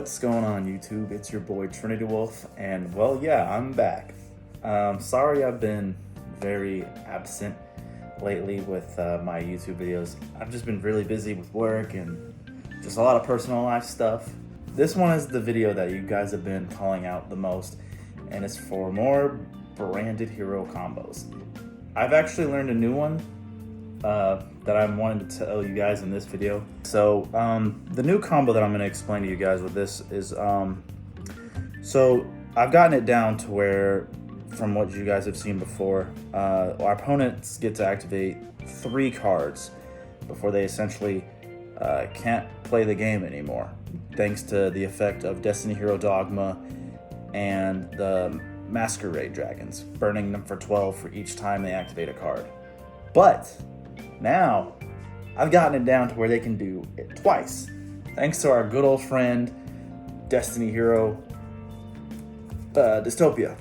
What's going on YouTube? It's your boy Trinity Wolf, and well, yeah, I'm back. Sorry I've been very absent lately with my YouTube videos. I've just been really busy with work and just a lot of personal life stuff. This one is the video that you guys have been calling out the most, and it's for more branded hero combos. I've actually learned a new one that I wanted to tell you guys in this video. So the new combo that I'm going to explain to you guys with this is so I've gotten it down to where, from what you guys have seen before, our opponents get to activate 3 cards before they essentially can't play the game anymore, thanks to the effect of Destiny Hero Dogma and the Masquerade Dragons, burning them for 12 for each time they activate a card. But now I've gotten it down to where they can do it twice, thanks to our good old friend Destiny Hero Dystopia.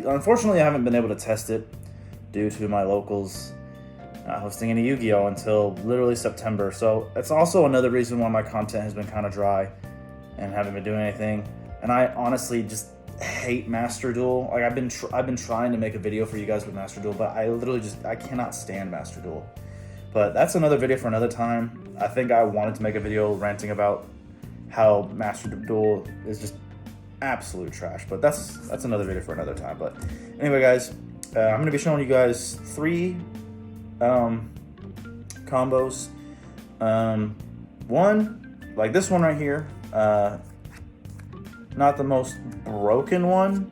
Unfortunately I haven't been able to test it due to my locals not hosting any Yu-Gi-Oh until literally September. So it's also another reason why my content has been kind of dry and haven't been doing anything. And I honestly just hate Master Duel. Like I've been trying to make a video for you guys with Master Duel, but I cannot stand Master Duel. But that's another video for another time. I think I wanted to make a video ranting about how Master Duel is just absolute trash, but that's another video for another time. But anyway, guys, I'm going to be showing you guys 3 combos. One, like this one right here, not the most broken one.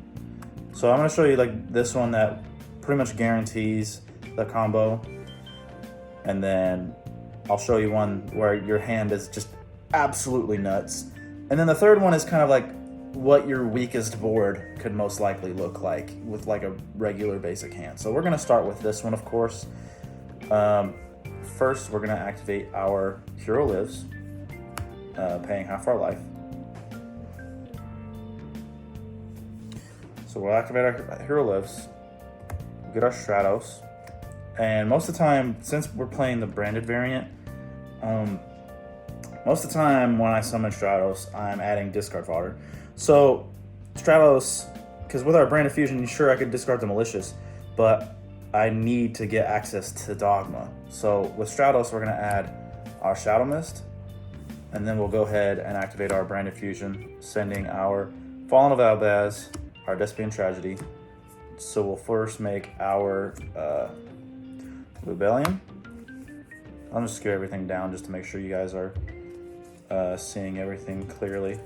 So I'm going to show you like this one that pretty much guarantees the combo. And then I'll show you one where your hand is just absolutely nuts. And then the third one is kind of like what your weakest board could most likely look like with like a regular basic hand. So we're going to start with this one, of course. First, we're going to activate our Hero Lives, paying half our life. So we'll activate our Hero Lives, get our Stratos, and most of the time, since we're playing the branded variant, most of the time when I summon Stratos, I'm adding discard fodder. So Stratos, because with our branded fusion, sure I could discard the Malicious, but I need to get access to Dogma. So with Stratos, we're gonna add our Shadow Mist, and then we'll go ahead and activate our branded fusion, sending our Fallen of Albaz, our Despian Tragedy. So we'll first make our Rebellion. I'll just scale everything down just to make sure you guys are seeing everything clearly.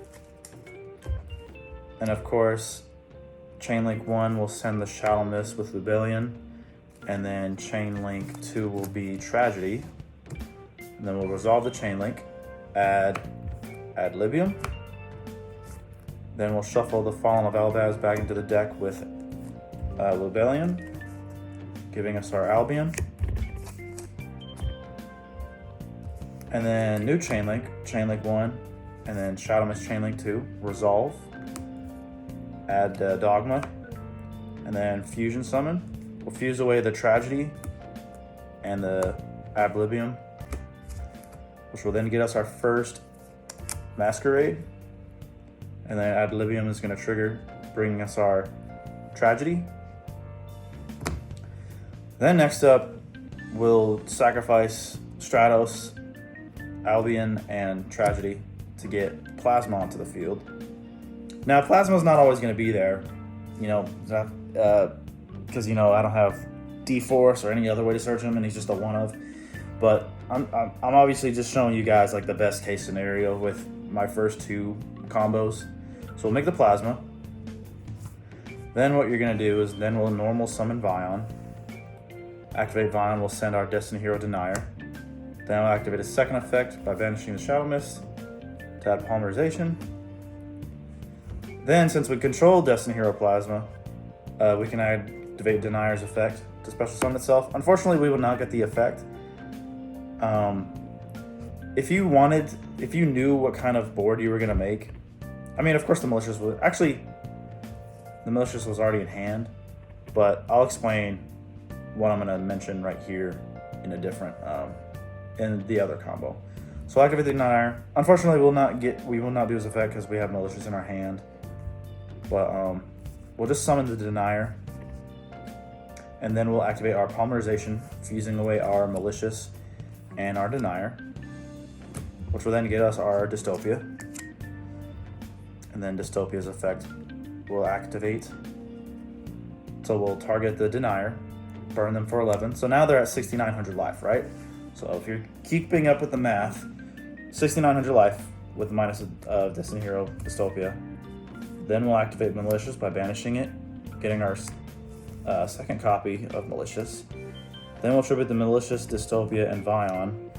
And of course, Chain Link 1 will send the Shadow Mist with Rebellion, and then Chain Link 2 will be Tragedy. And then we'll resolve the Chain Link, add Ad Libium. Then we'll shuffle the Fallen of Albaz back into the deck with Rebellion, giving us our Albion. And then new Chain Link 1, and then Shadow Mist Chain Link 2, resolve, add Dogma, and then Fusion Summon. We'll fuse away the Tragedy and the Ad Libium, which will then get us our first Masquerade. And then Ad Libium is going to trigger, bringing us our Tragedy. Then next up, we'll sacrifice Stratos, Albion, and Tragedy to get Plasma onto the field. Now, Plasma's not always going to be there, because I don't have D-Force or any other way to search him, and he's just a one-of. But I'm obviously just showing you guys like the best case scenario with my first 2 combos. So we'll make the Plasma. Then what you're going to do is then we'll normal summon Vion. Activate Vion, we'll send our Destiny Hero Denier. Then I'll activate a second effect by banishing the Shadow Mist to add Polymerization. Then, since we control Destiny Hero Plasma, we can activate Denier's effect to special summon itself. Unfortunately, we will not get the effect. If you knew what kind of board you were going to make, I mean, of course the Malicious was, actually, the Malicious was already in hand, but I'll explain what I'm going to mention right here in a different, in the other combo. So activate the denier. Unfortunately, we will not do this effect because we have malicious in our hand. But we'll just summon the denier, and then we'll activate our polymerization, fusing away our malicious and our denier, which will then get us our dystopia. And then dystopia's effect will activate. So we'll target the denier, burn them for 11. So now they're at 6,900 life, right? So if you're keeping up with the math, 6,900 life with the minus of Destiny Hero Dystopia. Then we'll activate Malicious by banishing it, getting our second copy of Malicious. Then we'll tribute the Malicious, Dystopia, and Vion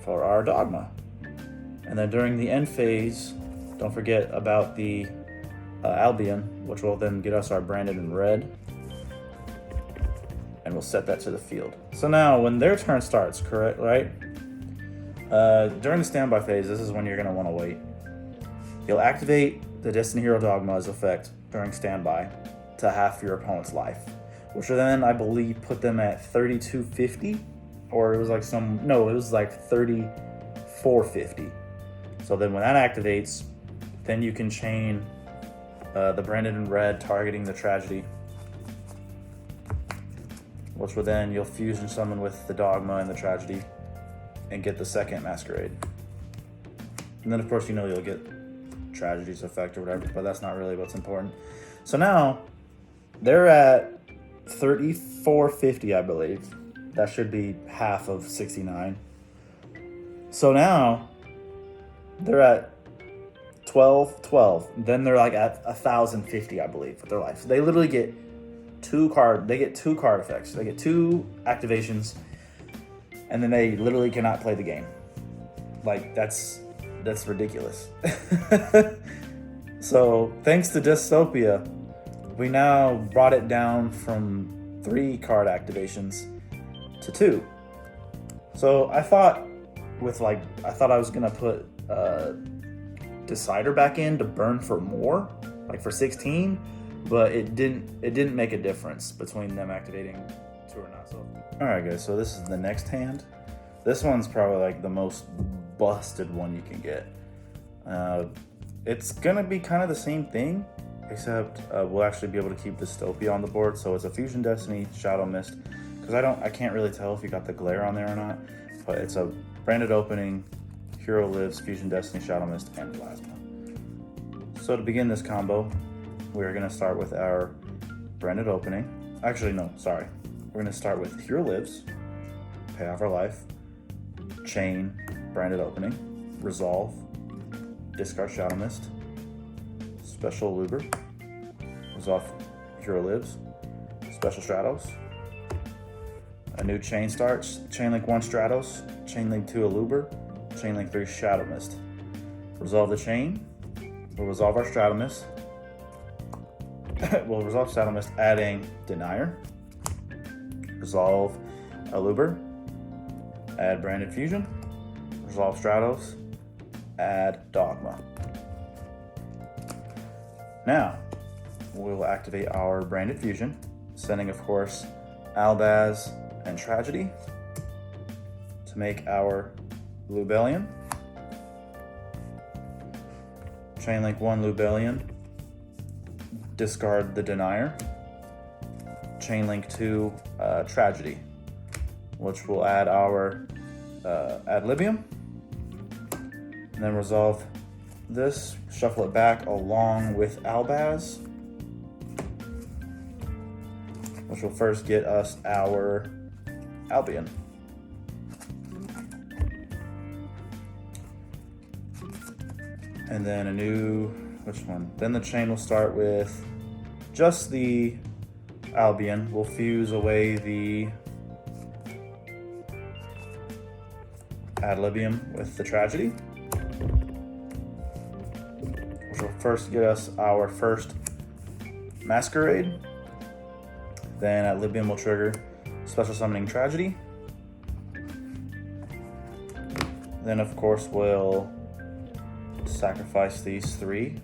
for our Dogma. And then during the end phase, don't forget about the Albion, which will then get us our Branded in Red. And we'll set that to the field. So now when their turn starts, correct, right? During the standby phase, this is when you're going to want to wait. You'll activate the Destiny Hero Dogma's effect during standby to half your opponent's life, which will then, I believe, put them at 3,250, or it was like it was like 3,450. So then when that activates, then you can chain the Branded in Red targeting the Tragedy, which will then you'll fusion summon with the Dogma and the Tragedy and get the second Masquerade. And then of course you'll get Tragedy's effect or whatever, but that's not really what's important. So now they're at 3,450, I believe. That should be half of 69. So now they're at 12. Then they're like at 1,050, I believe, with their life. So they literally get two card effects. They get two activations, and then they literally cannot play the game. Like that's ridiculous. So thanks to Dystopia, we now brought it down from 3 card activations to 2. So I thought I was gonna put Decider back in to burn for more, like for 16, but it didn't make a difference between them activating 2 or not. So all right, guys. So this is the next hand. This one's probably like the most busted one you can get. It's gonna be kind of the same thing, except we'll actually be able to keep Dystopia on the board. So it's a Fusion Destiny Shadow Mist, because I can't really tell if you got the glare on there or not, but it's a branded opening, Hero Lives, Fusion Destiny Shadow Mist, and Plasma. So to begin this combo, we're gonna start with our branded opening. Actually, no, sorry. We're gonna start with Hero Lives, pay off our life, chain, branded opening, resolve, discard Shadow Mist, special Luber, resolve Hero Lives, special Stratos, a new chain starts, chain link 1 Stratos, chain link 2 Luber, chain link 3 Shadow Mist. Resolve the chain, we'll resolve our Shadow Mist, we'll resolve Shadow Mist adding Denier, resolve Luber, add Branded Fusion, resolve Stratos, add Dogma. Now, we will activate our Branded Fusion, sending, of course, Albaz and Tragedy to make our Lubellion. Chainlink 1 Lubellion, discard the Denier. Chainlink 2 Tragedy, which will add our Ad Libium. And then resolve this, shuffle it back along with Albaz, which will first get us our Albion. And then a new, which one? Then the chain will start with just the Albion. We'll fuse away the Ad Libium with the Tragedy, which will first get us our first Masquerade. Then Ad Libium will trigger special summoning Tragedy. Then of course we'll sacrifice these 3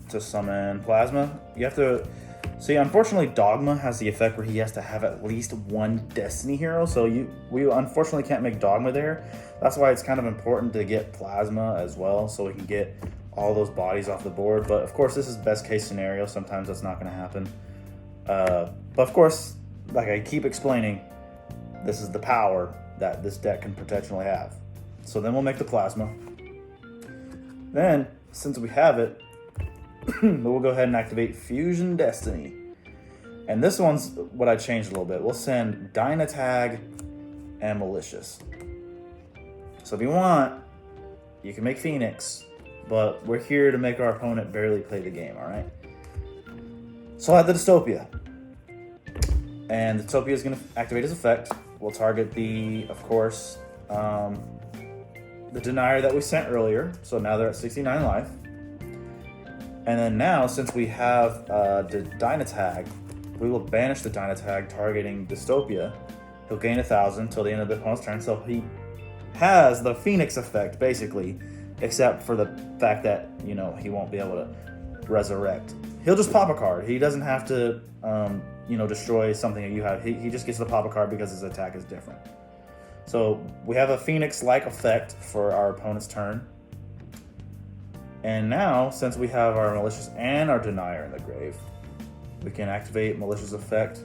to summon Plasma. You have to See, unfortunately, Dogma has the effect where he has to have at least one Destiny hero, so we unfortunately can't make Dogma there. That's why it's kind of important to get Plasma as well, so we can get all those bodies off the board. But of course, this is best case scenario. Sometimes that's not going to happen. But of course, like I keep explaining, this is the power that this deck can potentially have. So then we'll make the Plasma. Then, since we have it, we'll go ahead and activate Fusion Destiny. And this one's what I changed a little bit. We'll send Dynatag and Malicious. So if you want, you can make Phoenix, but we're here to make our opponent barely play the game, all right? So I'll add the Dystopia. And the Dystopia is going to activate his effect. We'll target the, of course, the Denier that we sent earlier. So now they're at 69 life. And then now, since we have the Dynatag, we will banish the Dynatag targeting Dystopia. He'll gain 1,000 till the end of the opponent's turn. So he has the Phoenix effect, basically, except for the fact that, you know, he won't be able to resurrect. He'll just pop a card. He doesn't have to, you know, destroy something that you have. He just gets to pop a card because his attack is different. So we have a Phoenix-like effect for our opponent's turn. And now, since we have our Malicious and our Denier in the grave, we can activate Malicious effect,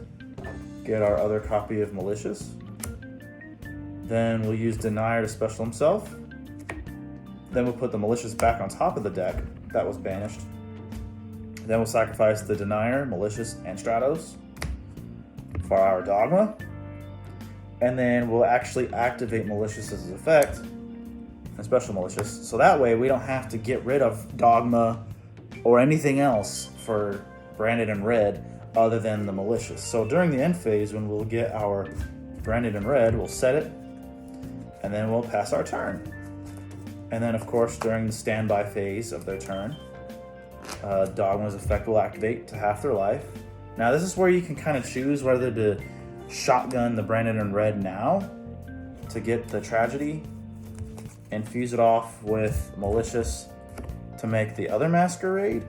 get our other copy of Malicious. Then we'll use Denier to special himself. Then we'll put the Malicious back on top of the deck that was banished. Then we'll sacrifice the Denier, Malicious, and Stratos for our Dogma. And then we'll actually activate Malicious' effect and special Malicious. So that way we don't have to get rid of Dogma or anything else for Branded in Red other than the Malicious. So during the end phase, when we'll get our Branded in Red, we'll set it, and then we'll pass our turn. And then, of course, during the standby phase of their turn, Dogma's effect will activate to half their life. Now, this is where you can kind of choose whether to shotgun the Branded in Red now to get the Tragedy and fuse it off with Malicious to make the other Masquerade.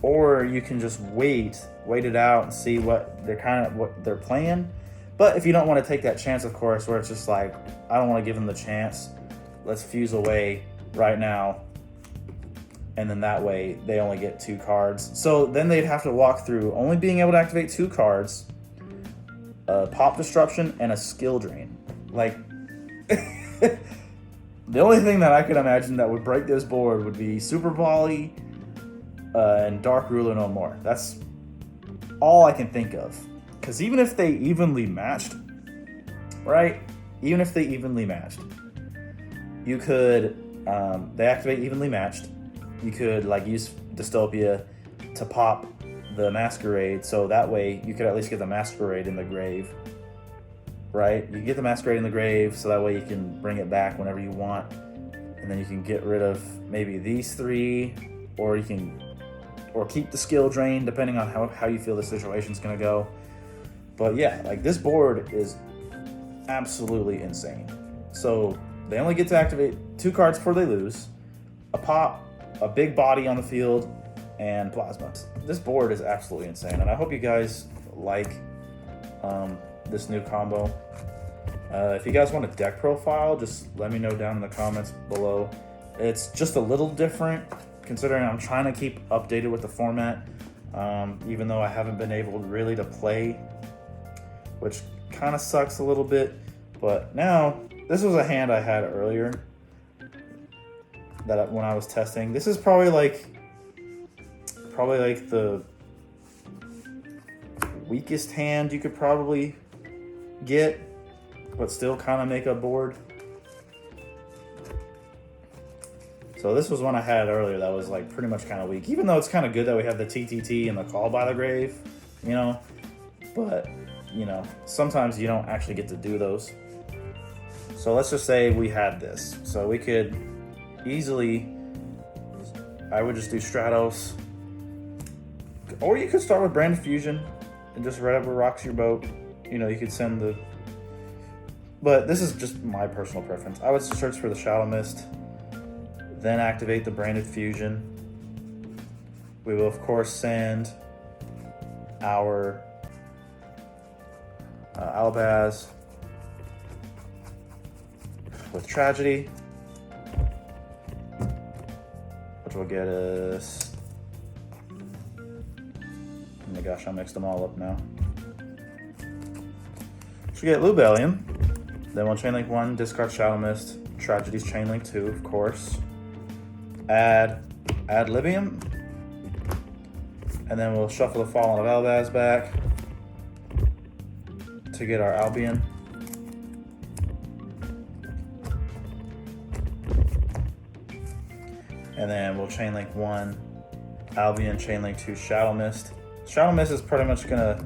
Or you can just wait it out and see what they're playing. But if you don't want to take that chance, of course, where it's just like, I don't want to give them the chance, let's fuse away right now. And then that way they only get 2 cards. So then they'd have to walk through only being able to activate 2 cards, a Pop Disruption, and a Skill Drain. Like, the only thing that I could imagine that would break this board would be Super Volley and Dark Ruler no more. That's all I can think of. Because even if they evenly matched, right? Even if they evenly matched, you could, they activate evenly matched. You could like use Dystopia to pop the Masquerade, so that way you could at least get the Masquerade in the grave, right? You get the Masquerade in the grave, so that way you can bring it back whenever you want, and then you can get rid of maybe these 3, or you can, or keep the Skill Drain depending on how you feel the situation's gonna go. But yeah, like this board is absolutely insane. So they only get to activate 2 cards before they lose, a pop, a big body on the field, and Plasma. This board is absolutely insane, and I hope you guys like this new combo. If you guys want a deck profile, just let me know down in the comments below. It's just a little different, considering I'm trying to keep updated with the format, even though I haven't been able really to play, which kind of sucks a little bit. But now, this was a hand I had earlier that when I was testing. This is probably like the weakest hand you could probably get, but still kind of make a board. So this was one I had earlier that was like pretty much kind of weak, even though it's kind of good that we have the TTT and the Call by the Grave, you know, but you know, sometimes you don't actually get to do those. So let's just say we had this, so we could easily, I would just do Stratos, or you could start with Branded Fusion and just whatever rocks your boat. You know, you could send the, but this is just my personal preference. I would search for the Shadow Mist, then activate the Branded Fusion, We will of course send our Albaz with Tragedy, which will get us, oh my gosh, I mixed them all up now. So we get Lubellium, then we'll chain link 1, discard Shadow Mist, Tragedy's chain link 2, of course. Add Libium, and then we'll shuffle the Fallen of Albaz back to get our Albion. And then we'll chain link 1, Albion, chain link 2, Shadow Mist. Shadow Mist is pretty much gonna,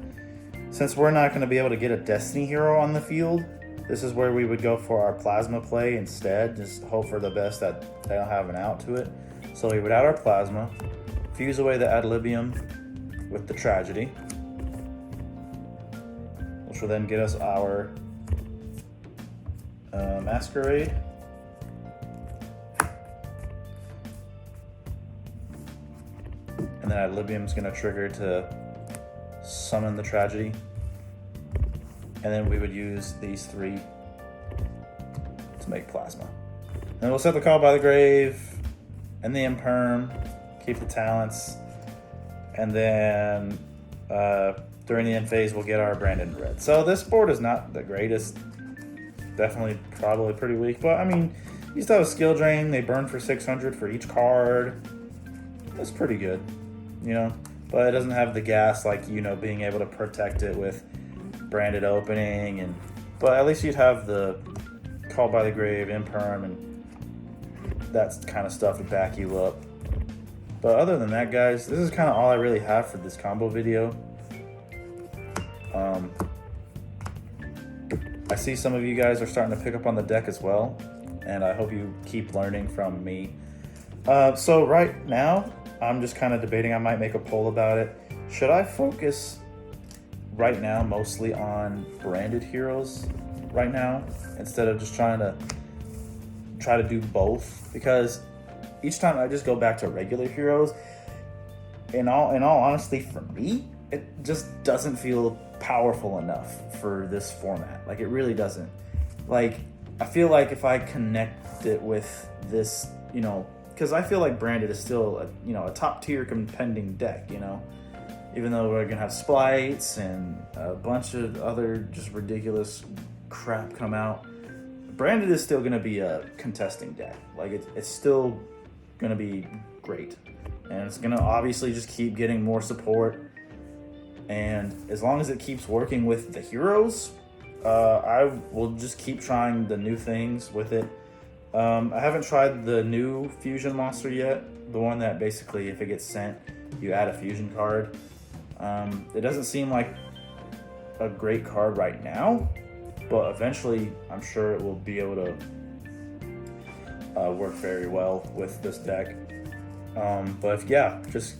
since we're not gonna be able to get a Destiny hero on the field, this is where we would go for our Plasma play instead. Just hope for the best that they don't have an out to it. So we would add our Plasma, fuse away the Ad Libium with the Tragedy, which will then get us our Masquerade. And then Ad Libium is going to trigger to summon the Tragedy. And then we would use these 3 to make Plasma. Then we'll set the Call by the Grave and the Imperm, keep the talents, and then during the end phase we'll get our Branded Red. So this board is not the greatest, definitely probably pretty weak, but I mean, you still have a skill drain, they burn for 600 for each card. That's pretty good, you know, but it doesn't have the gas like, you know, being able to protect it with Branded Opening, but at least you'd have the Call by the Grave, Imperm, and that kind of stuff to back you up. But other than that, guys, this is kind of all I really have for this combo video. I see some of you guys are starting to pick up on the deck as well, and I hope you keep learning from me. So right now, I'm just kind of debating, I might make a poll about it. Should I focus right now mostly on branded heroes right now, instead of just try to do both? Because each time I just go back to regular heroes, in all honesty, for me, it just doesn't feel powerful enough for this format. Like, it really doesn't. Like, I feel like if I connect it with this, you know, because I feel like branded is still a top tier contending deck, you know, even though we're gonna have splites and a bunch of other just ridiculous crap come out. Branded is still gonna be a contesting deck. Like, it's still gonna be great, and it's gonna obviously just keep getting more support. And as long as it keeps working with the heroes, I will just keep trying the new things with it. I haven't tried the new fusion monster yet, the one that basically, if it gets sent, you add a fusion card. It doesn't seem like a great card right now, but eventually I'm sure it will be able to work very well with this deck. But just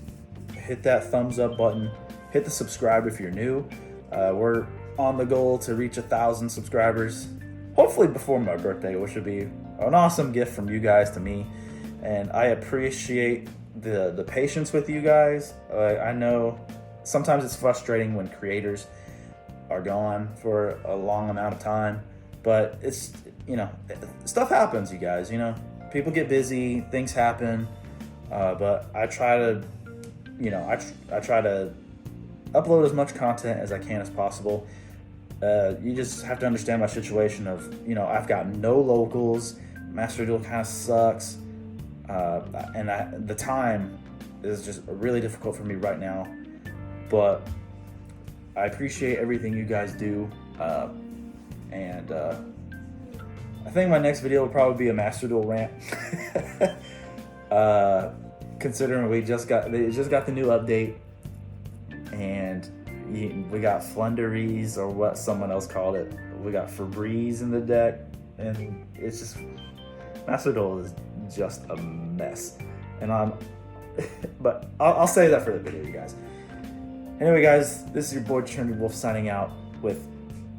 hit that thumbs up button, hit the subscribe if you're new. We're on the goal to reach 1,000 subscribers, hopefully before my birthday, which would be an awesome gift from you guys to me. And I appreciate the patience with you guys. I know sometimes it's frustrating when creators are gone for a long amount of time, but it's, you know, stuff happens, you guys, you know, people get busy, things happen, but I try to, you know, I try to upload as much content as I can as possible. You just have to understand my situation of, you know, I've got no locals, Master Duel kind of sucks, and the time is just really difficult for me right now, but I appreciate everything you guys do, and I think my next video will probably be a Master Duel rant. Considering they just got the new update, and we got Flunderies, or what someone else called it. We got Febreze in the deck, and it's just, Master Duel is just a mess. And but I'll save that for the video, you guys. Anyway, guys, this is your boy Trinity Wolf signing out with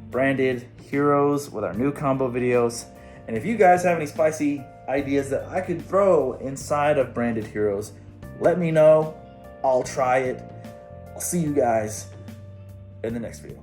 branded heroes with our new combo videos. And if you guys have any spicy ideas that I could throw inside of branded heroes, let me know. I'll try it. I'll see you guys in the next video.